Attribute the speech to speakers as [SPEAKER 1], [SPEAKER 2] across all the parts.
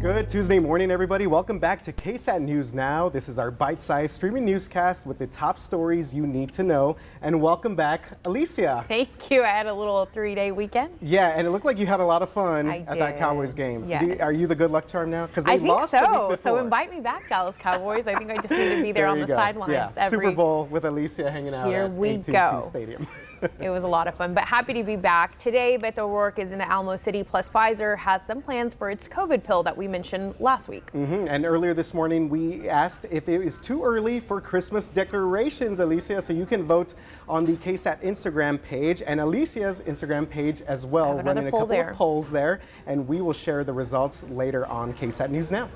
[SPEAKER 1] Good Tuesday morning, everybody. Welcome back to KSAT News Now. This is our bite-sized streaming newscast with the top stories you need to know. And welcome back, Alicia.
[SPEAKER 2] Thank you. I had a little 3-day weekend.
[SPEAKER 1] Yeah, and it looked like you had a lot of fun at that Cowboys game.
[SPEAKER 2] Yes.
[SPEAKER 1] Are you the good luck charm now? Because they
[SPEAKER 2] I think
[SPEAKER 1] lost
[SPEAKER 2] so.
[SPEAKER 1] the week before.
[SPEAKER 2] So invite me back, Dallas Cowboys. I think I just need to be there on the sidelines.
[SPEAKER 1] Yeah, Super Bowl with Alicia hanging out at AT&T Stadium.
[SPEAKER 2] It was a lot of fun, but happy to be back. Today, Beto ORourke is in the Alamo City, plus Pfizer has some plans for its COVID pill that we mentioned last week.
[SPEAKER 1] And earlier this morning, we asked if it is too early for Christmas decorations, Alicia, so you can vote on the KSAT Instagram page and Alicia's Instagram page as well, running a couple of polls there, and we will share the results later on KSAT News Now.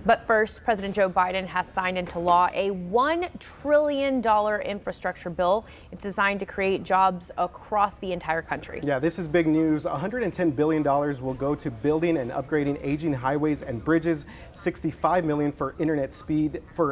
[SPEAKER 2] But first, President Joe Biden has signed into law a $1 trillion infrastructure bill. It's designed to create jobs across the entire country. Yeah,
[SPEAKER 1] this is big news. $110 billion will go to building and upgrading aging highways and bridges, $65 million for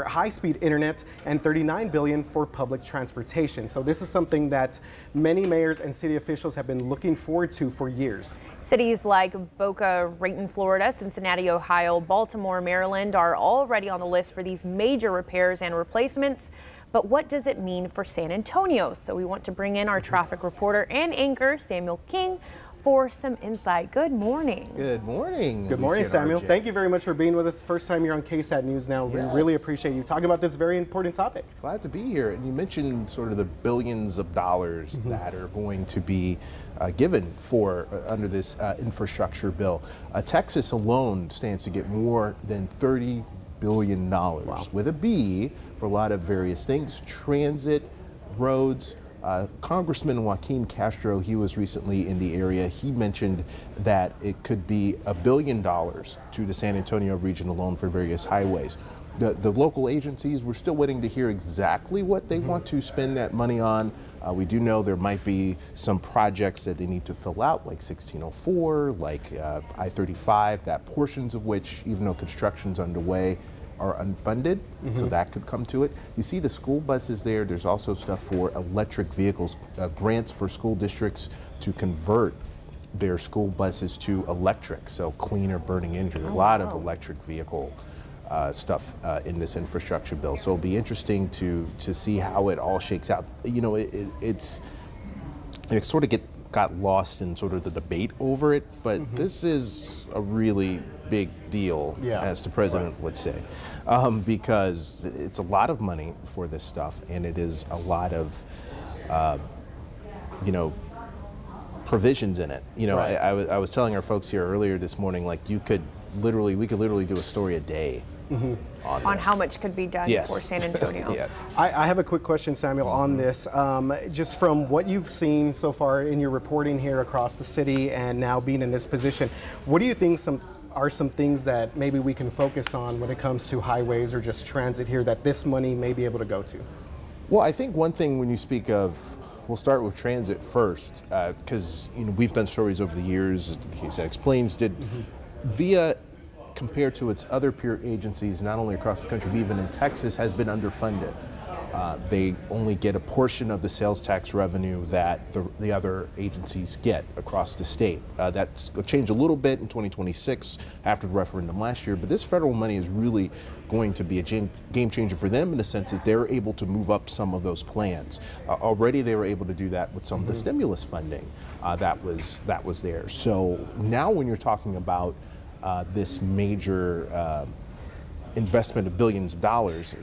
[SPEAKER 1] high-speed internet, and $39 billion for public transportation. So this is something that many mayors and city officials have been looking forward to for years.
[SPEAKER 2] Cities like Boca Raton, Florida, Cincinnati, Ohio, Baltimore, Maryland are already on the list for these major repairs and replacements. But what does it mean for San Antonio? So we want to bring in our traffic reporter and anchor, Samuel King, for some insight. Good morning.
[SPEAKER 3] Good morning.
[SPEAKER 1] Good morning, Samuel. Thank you very much for being with us. First time you're on KSAT News Now. Yes. We really appreciate you talking about this very important topic.
[SPEAKER 3] Glad to be here. And you mentioned sort of the billions of dollars that are going to be given for under this infrastructure bill. Texas alone stands to get more than $30 billion with a B for a lot of various things: transit, roads. Congressman Joaquin Castro, he was recently in the area. He mentioned that it could be $1 billion to the San Antonio region alone for various highways. The local agencies, we're still waiting to hear exactly what they want to spend that money on. We do know there might be some projects that they need to fill out, like 1604, like I-35, that portions of which, even though construction's underway, are unfunded, so that could come to it. You see the school buses there. There's also stuff for electric vehicles, grants for school districts to convert their school buses to electric, so cleaner burning engine. A lot of electric vehicle stuff in this infrastructure bill. So it'll be interesting to see how it all shakes out. You know, it sort of got lost in sort of the debate over it, but this is a really big deal, as the president would say, because it's a lot of money for this stuff, and it is a lot of, you know, provisions in it. You know, I was telling our folks here earlier this morning, like we could literally do a story a day on
[SPEAKER 2] how much could be done for San Antonio.
[SPEAKER 1] Yes. I have a quick question, Samuel, on this. Just from what you've seen so far in your reporting here across the city and now being in this position, what do you think are some things that maybe we can focus on when it comes to highways or just transit here that this money may be able to go to?
[SPEAKER 3] Well, I think one thing when you speak of, we'll start with transit first, because you know, we've done stories over the years, KSAT Explains did, via compared to its other peer agencies, not only across the country, but even in Texas, has been underfunded. They only get a portion of the sales tax revenue that the other agencies get across the state. That's going to change a little bit in 2026 after the referendum last year, but this federal money is really going to be a game changer for them in the sense that they're able to move up some of those plans. Already they were able to do that with some of the stimulus funding that was there. So now when you're talking about this major investment of billions of dollars,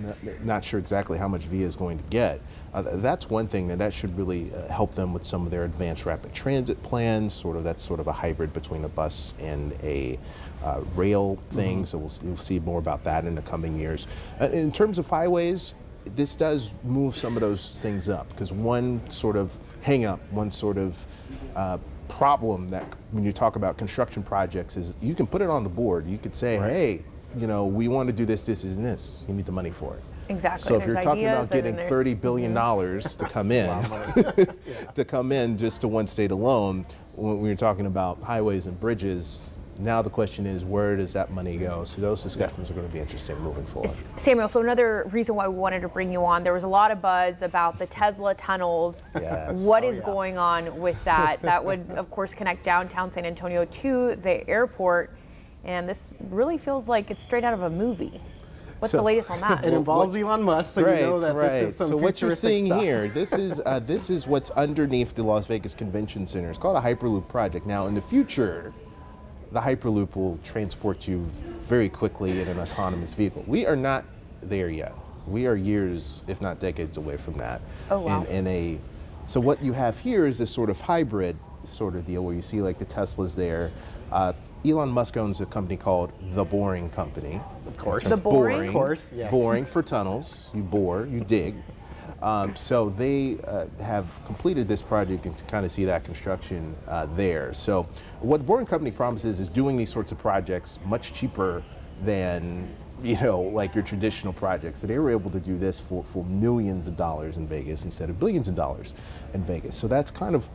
[SPEAKER 3] not sure exactly how much VIA is going to get. That's one thing that should really help them with some of their advanced rapid transit plans. That's sort of a hybrid between a bus and a rail thing. So we'll see more about that in the coming years. In terms of highways, this does move some of those things up, because one sort of hang up, one sort of problem that when you talk about construction projects is you can put it on the board. You could say, hey, you know, we want to do this, this, and this. You need the money for it.
[SPEAKER 2] Exactly.
[SPEAKER 3] So if you're talking about getting $30 billion to come in, to come in just to one state alone, when you're talking about highways and bridges, Now the question is, where does that money go? So those discussions are going to be interesting moving forward.
[SPEAKER 2] Samuel, so another reason why we wanted to bring you on, there was a lot of buzz about the Tesla tunnels.
[SPEAKER 3] Yes.
[SPEAKER 2] What is going on with that? That would, of course, connect downtown San Antonio to the airport. And this really feels like it's straight out of a movie. What's the latest on that?
[SPEAKER 1] It involves Elon Musk, so you know that this is some
[SPEAKER 3] so what you're seeing
[SPEAKER 1] stuff.
[SPEAKER 3] here, this is what's underneath the Las Vegas Convention Center. It's called a Hyperloop project. Now, in the future, the Hyperloop will transport you very quickly in an autonomous vehicle. We are not there yet. We are years, if not decades, away from that.
[SPEAKER 2] Oh, wow.
[SPEAKER 3] So what you have here is this sort of hybrid sort of deal where you see like the Teslas there. Elon Musk owns a company called The Boring Company.
[SPEAKER 1] Of course.
[SPEAKER 2] The Boring?
[SPEAKER 1] Of course, yes.
[SPEAKER 3] Boring for tunnels. You bore, you dig. So they have completed this project and to kind of see that construction there. So what the Boring Company promises is doing these sorts of projects much cheaper than, you know, like your traditional projects. So they were able to do this for millions of dollars in Vegas instead of billions of dollars in Vegas. So that's kind of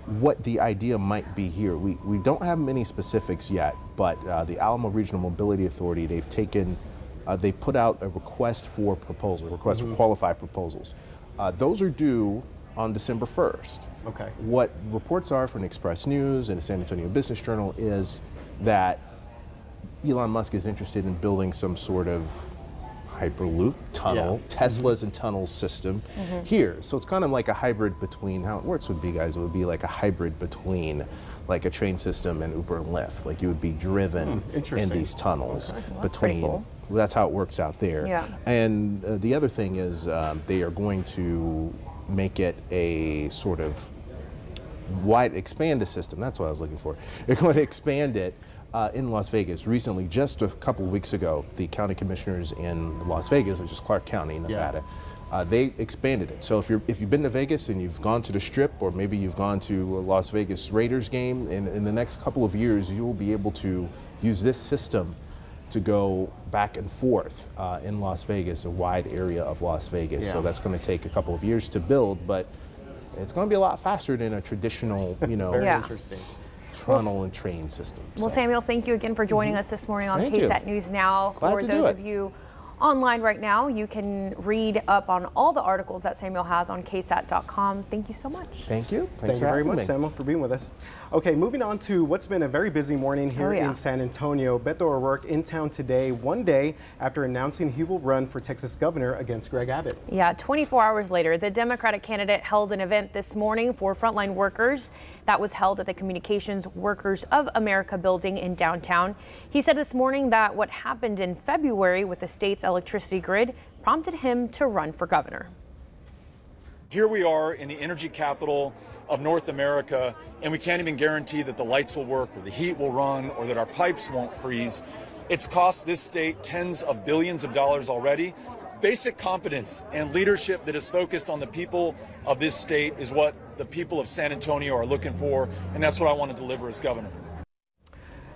[SPEAKER 3] what the idea might be here. We don't have many specifics yet, but the Alamo Regional Mobility Authority, they put out a request for proposal, a request for qualified proposals. Those are due on December 1st.
[SPEAKER 1] Okay.
[SPEAKER 3] What reports are from Express News and the San Antonio Business Journal is that Elon Musk is interested in building some sort of Hyperloop tunnel, Teslas and tunnels system here. So it's kind of like a hybrid between, how it works would be, guys, it would be like a hybrid between like a train system and Uber and Lyft. Like you would be driven in these tunnels between. Well, that's how it works out there.
[SPEAKER 2] Yeah.
[SPEAKER 3] And the other thing is they are going to make it a sort of expand the system. That's what I was looking for. They're going to expand it in Las Vegas. Recently, just a couple of weeks ago, the county commissioners in Las Vegas, which is Clark County, Nevada, they expanded it. So if you've been to Vegas and you've gone to the Strip, or maybe you've gone to a Las Vegas Raiders game, in the next couple of years, you will be able to use this system to go back and forth in Las Vegas, a wide area of Las Vegas. So that's going to take a couple of years to build, but it's going to be a lot faster than a traditional, you know,
[SPEAKER 1] Very interesting.
[SPEAKER 3] tunnel and train system.
[SPEAKER 2] Well, Samuel, thank you again for joining us this morning on KSAT News Now.
[SPEAKER 3] Glad
[SPEAKER 2] for those of you online right now, you can read up on all the articles that Samuel has on KSAT.com. Thank you so much.
[SPEAKER 3] Thank you.
[SPEAKER 1] Thank you very much, Samuel, for being with us. Okay, moving on to what's been a very busy morning here in San Antonio. Beto ORourke in town today, one day after announcing he will run for Texas governor against Greg Abbott.
[SPEAKER 2] Yeah, 24 hours later, the Democratic candidate held an event this morning for frontline workers that was held at the Communications Workers of America building in downtown. He said this morning that what happened in February with the state's electricity grid prompted him to run for governor.
[SPEAKER 4] Here we are in the energy capital of North America, and we can't even guarantee that the lights will work or the heat will run or that our pipes won't freeze. It's cost this state tens of billions of dollars already. Basic competence and leadership that is focused on the people of this state is what the people of San Antonio are looking for, and that's what I want to deliver as governor.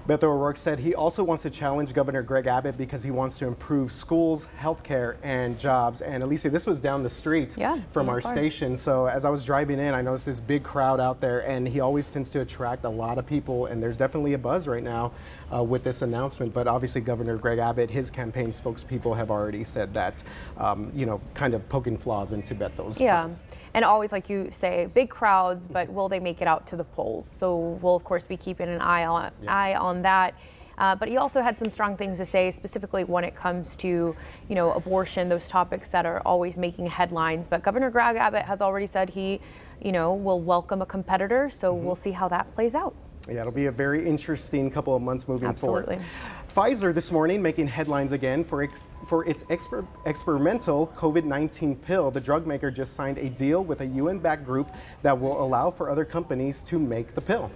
[SPEAKER 1] Beto ORourke said he also wants to challenge Governor Greg Abbott because he wants to improve schools, healthcare, and jobs. And Alicia, this was down the street from our station. So as I was driving in, I noticed this big crowd out there, and he always tends to attract a lot of people. And there's definitely a buzz right now with this announcement. But obviously, Governor Greg Abbott, his campaign spokespeople have already said that, you know, kind of poking flaws into Beto's plans.
[SPEAKER 2] And always, like you say, big crowds, but will they make it out to the polls? So we'll, of course, be keeping an eye on that. But he also had some strong things to say, specifically when it comes to, you know, abortion, those topics that are always making headlines. But Governor Greg Abbott has already said he, you know, will welcome a competitor. So we'll see how that plays out.
[SPEAKER 1] Yeah, it'll be a very interesting couple of months moving forward. Pfizer this morning making headlines again for its experimental COVID-19 pill. The drug maker just signed a deal with a UN-backed group that will allow for other companies to make the pill.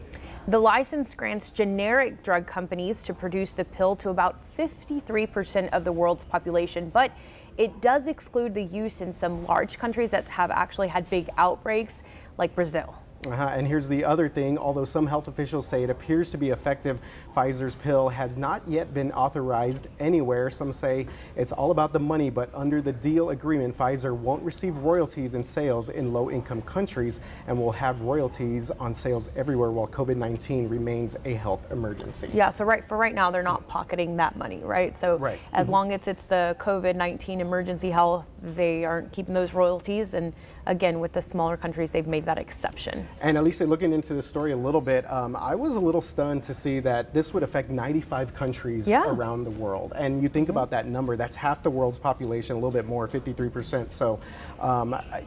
[SPEAKER 2] The license grants generic drug companies to produce the pill to about 53% of the world's population, but it does exclude the use in some large countries that have actually had big outbreaks, like Brazil.
[SPEAKER 1] And here's the other thing. Although some health officials say it appears to be effective, Pfizer's pill has not yet been authorized anywhere. Some say it's all about the money, but under the deal agreement, Pfizer won't receive royalties in sales in low-income countries and will have royalties on sales everywhere while COVID-19 remains a health emergency.
[SPEAKER 2] Yeah, so right now, they're not pocketing that money, right? So as long as it's the COVID-19 emergency health, they aren't keeping those royalties. And again, with the smaller countries, they've made that exception.
[SPEAKER 1] And Elisa, looking into the story a little bit, I was a little stunned to see that this would affect 95 countries around the world. And you think about that number, that's half the world's population, a little bit more, 53%. So,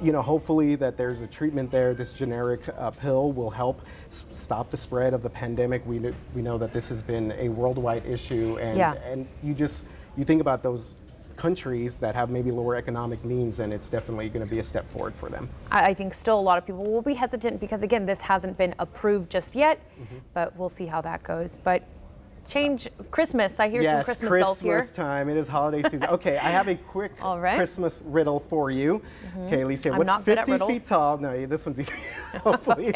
[SPEAKER 1] you know, hopefully that there's a treatment there. This generic pill will help stop the spread of the pandemic. We know that this has been a worldwide issue. And you think about those countries that have maybe lower economic means, and it's definitely going to be a step forward for them.
[SPEAKER 2] I think still a lot of people will be hesitant because, again, this hasn't been approved just yet, but we'll see how that goes. But change Christmas. I hear some Christmas bells here.
[SPEAKER 1] Yes, Christmas time. It is holiday season. Okay, I have a quick Christmas riddle for you. Okay, Alicia, what's 50 feet tall? No, this one's easy. Hopefully.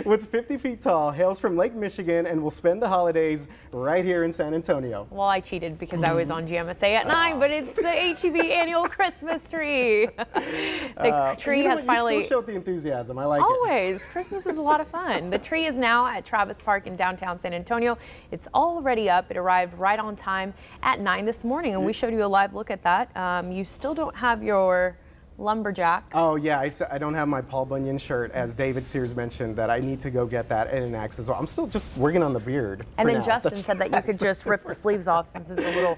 [SPEAKER 1] What's 50 feet tall, hails from Lake Michigan, and will spend the holidays right here in San Antonio?
[SPEAKER 2] Well, I cheated because I was on GMSA at 9, but it's the HEB annual Christmas tree. The tree has finally.
[SPEAKER 1] You still showed the enthusiasm. I like it.
[SPEAKER 2] Always. Christmas is a lot of fun. The tree is now at Travis Park in downtown San Antonio. It's already up. It arrived right on time at 9 this morning, and we showed you a live look at that. You still don't have your lumberjack.
[SPEAKER 1] Oh yeah, I don't have my Paul Bunyan shirt, as David Sears mentioned, that I need to go get that at an axe as well. I'm still just working on the beard.
[SPEAKER 2] And then Justin said that you could just rip the sleeves off since it's a little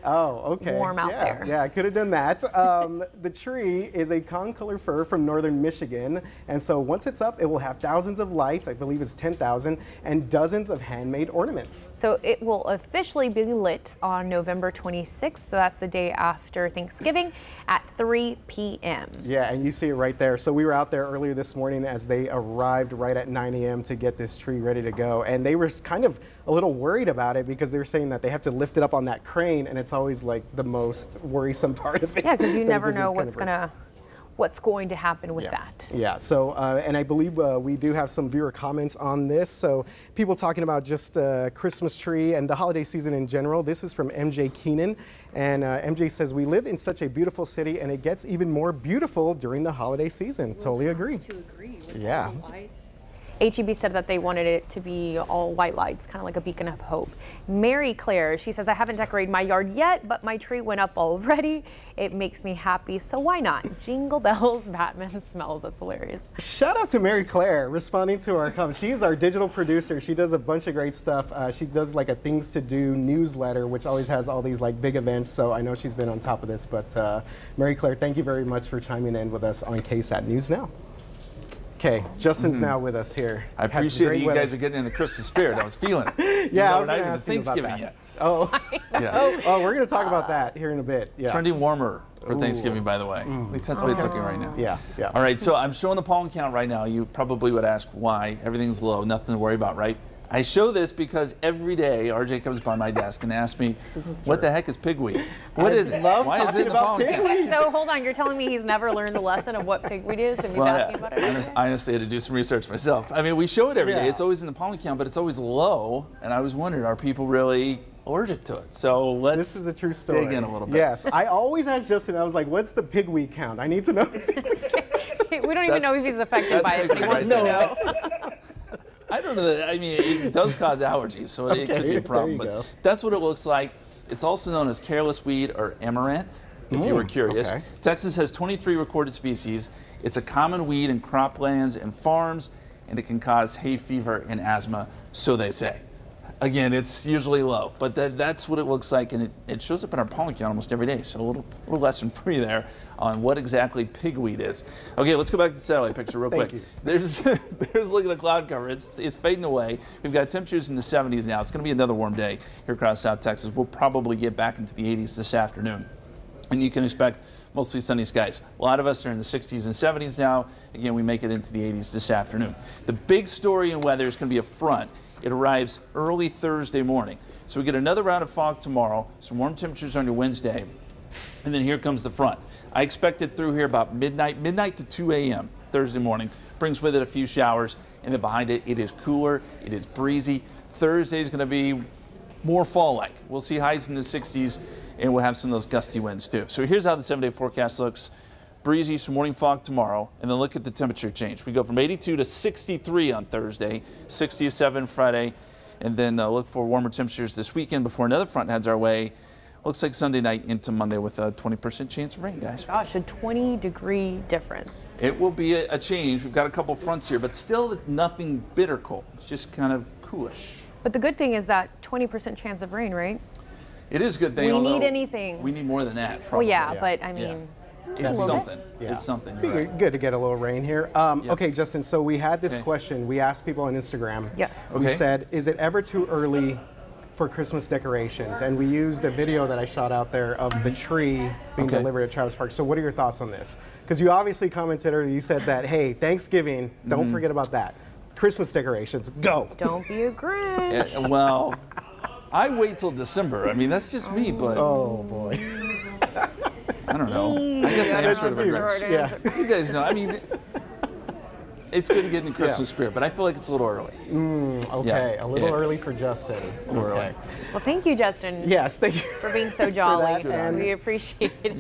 [SPEAKER 2] warm out there.
[SPEAKER 1] Yeah, I could have done that. The tree is a concolor fir from northern Michigan, and so once it's up, it will have thousands of lights, I believe it's 10,000, and dozens of handmade ornaments.
[SPEAKER 2] So it will officially be lit on November 26th, so that's the day after Thanksgiving at 3 p.m.
[SPEAKER 1] Yeah, and you see it right there. So we were out there earlier this morning as they arrived right at 9 a.m. to get this tree ready to go. And they were kind of a little worried about it because they were saying that they have to lift it up on that crane, and it's always like the most worrisome part of it. Yeah,
[SPEAKER 2] because you never know what's going to happen with that.
[SPEAKER 1] Yeah, so, and I believe we do have some viewer comments on this. So people talking about just Christmas tree and the holiday season in general. This is from MJ Keenan. And MJ says, we live in such a beautiful city, and it gets even more beautiful during the holiday season. Totally agree.
[SPEAKER 2] To agree with all the lights. HEB said that they wanted it to be all white lights, kind of like a beacon of hope. Mary Claire, she says, I haven't decorated my yard yet, but my tree went up already. It makes me happy, so why not? Jingle bells, Batman smells. That's hilarious.
[SPEAKER 1] Shout out to Mary Claire responding to our comments. She is our digital producer. She does a bunch of great stuff. She does like a Things to Do newsletter, which always has all these like big events. So I know she's been on top of this. But Mary Claire, thank you very much for chiming in with us on KSAT News Now. Okay, Justin's now with us here.
[SPEAKER 5] I appreciate that you guys are getting in the Christmas spirit. I was feeling it.
[SPEAKER 1] Yeah, I was
[SPEAKER 5] not
[SPEAKER 1] going to
[SPEAKER 5] even
[SPEAKER 1] ask you about that.
[SPEAKER 5] Yet.
[SPEAKER 1] Oh, oh, we're going to talk about that here in a bit. Yeah.
[SPEAKER 5] Trending warmer for Thanksgiving, by the way. At least that's what it's looking right now.
[SPEAKER 1] Yeah, yeah.
[SPEAKER 5] All right, so I'm showing the pollen count right now. You probably would ask why. Everything's low, nothing to worry about, right? I show this because every day RJ comes by my desk and asks me, what the heck is pigweed? What is it? Why is it in the pollen count?
[SPEAKER 2] So hold on, you're telling me he's never learned the lesson of what pigweed is and he's asking about it?
[SPEAKER 5] I honestly had to do some research myself. I mean, we show it every day. It's always in the pollen count, but it's always low. And I was wondering, are people really allergic to it? So let's
[SPEAKER 1] This is a true story.
[SPEAKER 5] dig in a little bit.
[SPEAKER 1] Yes, I always ask Justin, I was like, what's the pigweed count? I need to know the pigweed count.
[SPEAKER 2] We don't even know if he's affected by it, but he wants to know.
[SPEAKER 5] I don't know. I mean, it does cause allergies, so it could be a problem. But that's what it looks like. It's also known as careless weed or amaranth, if you were curious. Texas has 23 recorded species. It's a common weed in croplands and farms, and it can cause hay fever and asthma, so they say. Again, it's usually low, but that's what it looks like, and it shows up in our pollen count almost every day. So a little lesson for you there on what exactly pigweed is. Okay, let's go back to the satellite picture real quick. There's look at the cloud cover. It's fading away. We've got temperatures in the 70s now. It's going to be another warm day here across South Texas. We'll probably get back into the 80s this afternoon, and you can expect mostly sunny skies. A lot of us are in the 60s and 70s now. Again, we make it into the 80s this afternoon. The big story in weather is going to be a front. It arrives early Thursday morning. So we get another round of fog tomorrow, some warm temperatures on your Wednesday, and then here comes the front. I expect it through here about midnight to 2 a.m. Thursday morning. Brings with it a few showers, and then behind it, it is cooler, it is breezy. Thursday is going to be more fall-like. We'll see highs in the 60s, and we'll have some of those gusty winds too. So here's how the 7-day forecast looks. Breezy, some morning fog tomorrow, and then look at the temperature change. We go from 82 to 63 on Thursday, 67 Friday, and then look for warmer temperatures this weekend before another front heads our way. Looks like Sunday night into Monday with a 20% chance of rain, guys.
[SPEAKER 2] Gosh, a 20-degree difference.
[SPEAKER 5] It will be a change. We've got a couple fronts here, but still nothing bitter cold. It's just kind of coolish.
[SPEAKER 2] But the good thing is that 20% chance of rain, right?
[SPEAKER 5] It is a good thing.
[SPEAKER 2] We need anything.
[SPEAKER 5] We need more than that, probably.
[SPEAKER 2] Well, yeah, but I mean,
[SPEAKER 5] it's something. Yeah. It's something.
[SPEAKER 1] Be good to get a little rain here. Okay, Justin, so we had this question. We asked people on Instagram.
[SPEAKER 2] Yes.
[SPEAKER 1] We said, is it ever too early for Christmas decorations? And we used a video that I shot out there of the tree being delivered at Travis Park. So what are your thoughts on this? Because you obviously commented, or you said that, hey, Thanksgiving, don't forget about that. Christmas decorations, go.
[SPEAKER 2] Don't be a Grinch.
[SPEAKER 5] Yeah, well, I wait till December. I mean, that's just me, but.
[SPEAKER 1] Oh, boy.
[SPEAKER 5] I don't know. I guess I am sort of a Grinch.
[SPEAKER 1] Yeah.
[SPEAKER 5] You guys know. I mean, it's good to get in the Christmas spirit, but I feel like it's a little early.
[SPEAKER 1] Okay, a little early for Justin.
[SPEAKER 5] A little early.
[SPEAKER 2] Well, thank you, Justin.
[SPEAKER 1] Yes, thank you.
[SPEAKER 2] For being so jolly.
[SPEAKER 1] And
[SPEAKER 2] We appreciate it.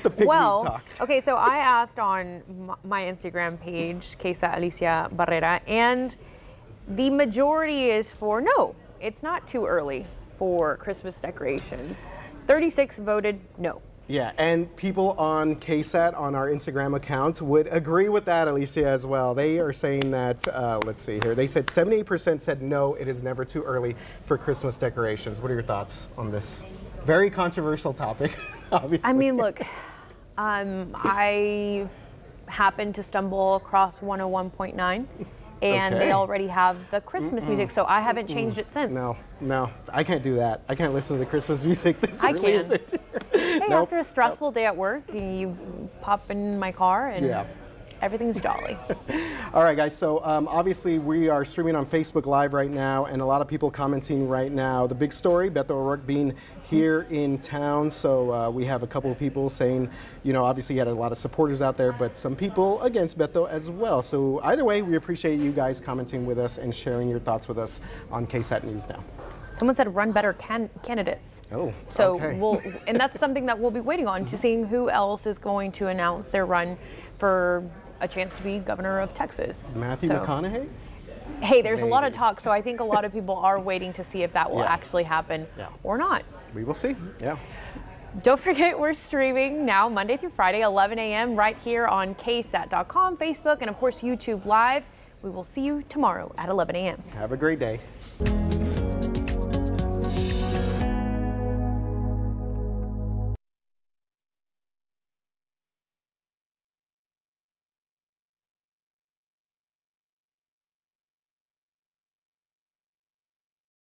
[SPEAKER 1] the pygmy talk.
[SPEAKER 2] Okay, so I asked on my Instagram page, KSAT Alicia Barrera, and the majority is for no, it's not too early for Christmas decorations. 36 voted no.
[SPEAKER 1] Yeah, and people on KSAT on our Instagram account would agree with that, Alicia, as well. They are saying that, let's see here, they said 78% said no, it is never too early for Christmas decorations. What are your thoughts on this very controversial topic, obviously?
[SPEAKER 2] I mean, look, I happened to stumble across 101.9. And they already have the Christmas music, so I haven't changed it since.
[SPEAKER 1] No, I can't do that. I can't listen to the Christmas music this early in the year.
[SPEAKER 2] Hey, after a stressful day at work, you pop in my car and everything's jolly.
[SPEAKER 1] All right, guys, so obviously we are streaming on Facebook Live right now, and a lot of people commenting right now. The big story, Beto ORourke being here in town, so we have a couple of people saying, you know, obviously he had a lot of supporters out there, but some people against Beto as well. So either way, we appreciate you guys commenting with us and sharing your thoughts with us on KSAT News Now.
[SPEAKER 2] Someone said run better candidates.
[SPEAKER 1] Oh,
[SPEAKER 2] so
[SPEAKER 1] okay.
[SPEAKER 2] And that's something that we'll be waiting on, to seeing who else is going to announce their run for a chance to be governor of Texas.
[SPEAKER 1] Matthew McConaughey?
[SPEAKER 2] Hey, there's a lot of talk, so I think a lot of people are waiting to see if that will actually happen or not.
[SPEAKER 1] We will see. Yeah.
[SPEAKER 2] Don't forget, we're streaming now Monday through Friday, 11 a.m. right here on KSAT.com, Facebook, and of course YouTube Live. We will see you tomorrow at 11 a.m.
[SPEAKER 1] Have a great day.